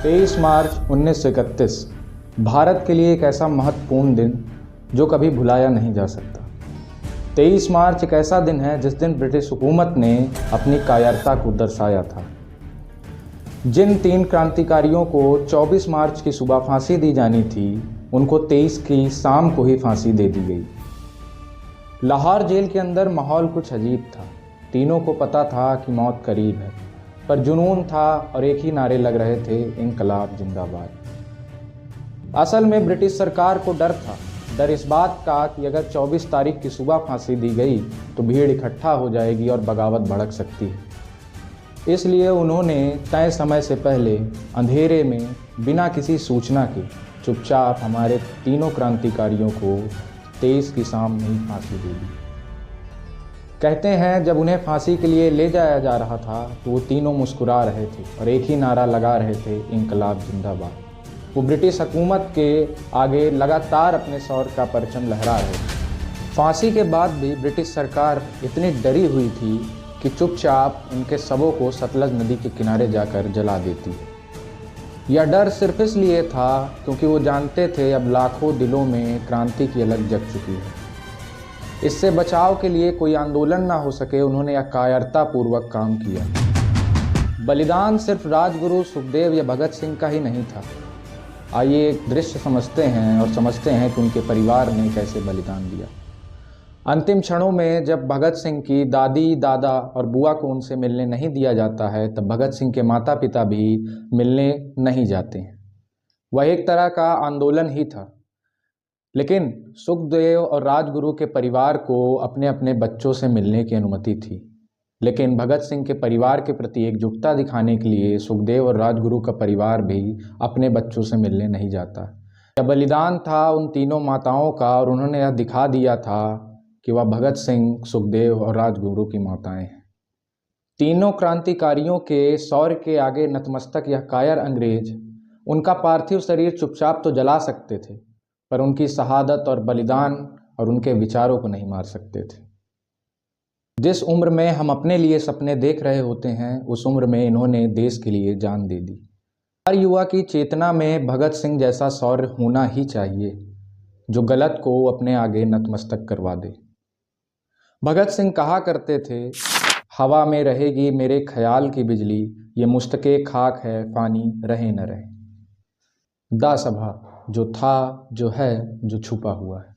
23 मार्च 1931 भारत के लिए एक ऐसा महत्वपूर्ण दिन जो कभी भुलाया नहीं जा सकता। 23 मार्च एक ऐसा दिन है जिस दिन ब्रिटिश हुकूमत ने अपनी कायरता को दर्शाया था। जिन 3 क्रांतिकारियों को 24 मार्च की सुबह फांसी दी जानी थी, उनको 23 की शाम को ही फांसी दे दी गई। लाहौर जेल के अंदर माहौल कुछ अजीब था। तीनों को पता था कि मौत करीब है, पर जुनून था और एक ही नारे लग रहे थे, इंकलाब जिंदाबाद। असल में ब्रिटिश सरकार को डर था। डर इस बात का कि अगर 24 तारीख की सुबह फांसी दी गई तो भीड़ इकट्ठा हो जाएगी और बगावत भड़क सकती है। इसलिए उन्होंने तय समय से पहले अंधेरे में बिना किसी सूचना के चुपचाप हमारे तीनों क्रांतिकारियों को 23 की शाम में ही फांसी दे दी। कहते हैं जब उन्हें फांसी के लिए ले जाया जा रहा था तो वो तीनों मुस्कुरा रहे थे और एक ही नारा लगा रहे थे, इंकलाब जिंदाबाद। वो ब्रिटिश हुकूमत के आगे लगातार अपने सौर का परचम लहरा रहे थे। फांसी के बाद भी ब्रिटिश सरकार इतनी डरी हुई थी कि चुपचाप उनके शवों को सतलज नदी के किनारे जाकर जला देती। यह डर सिर्फ इसलिए था क्योंकि वो जानते थे अब लाखों दिलों में क्रांति की अलग जग चुकी है। इससे बचाव के लिए कोई आंदोलन ना हो सके, उन्होंने यह कायरतापूर्वक काम किया। बलिदान सिर्फ राजगुरु सुखदेव या भगत सिंह का ही नहीं था। आइए एक दृश्य समझते हैं कि उनके परिवार ने कैसे बलिदान दिया। अंतिम क्षणों में जब भगत सिंह की दादी, दादा और बुआ को उनसे मिलने नहीं दिया जाता है, तब भगत सिंह के माता पिता भी मिलने नहीं जाते हैं। वह एक तरह का आंदोलन ही था। लेकिन सुखदेव और राजगुरु के परिवार को अपने अपने बच्चों से मिलने की अनुमति थी। लेकिन भगत सिंह के परिवार के प्रति एकजुटता दिखाने के लिए सुखदेव और राजगुरु का परिवार भी अपने बच्चों से मिलने नहीं जाता। यह बलिदान था उन तीनों माताओं का, और उन्होंने यह दिखा दिया था कि वह भगत सिंह, सुखदेव और राजगुरु की माताएं हैं। तीनों क्रांतिकारियों के शौर्य के आगे नतमस्तक यह कायर अंग्रेज उनका पार्थिव शरीर चुपचाप तो जला सकते थे, पर उनकी शहादत और बलिदान और उनके विचारों को नहीं मार सकते थे। जिस उम्र में हम अपने लिए सपने देख रहे होते हैं, उस उम्र में इन्होंने देश के लिए जान दे दी। हर युवा की चेतना में भगत सिंह जैसा शौर्य होना ही चाहिए, जो गलत को अपने आगे नतमस्तक करवा दे। भगत सिंह कहा करते थे, हवा में रहेगी मेरे ख्याल की बिजली, ये मुश्तके खाक है फानी रहे न रहे। दा सभा, जो था, जो है, जो छुपा हुआ है।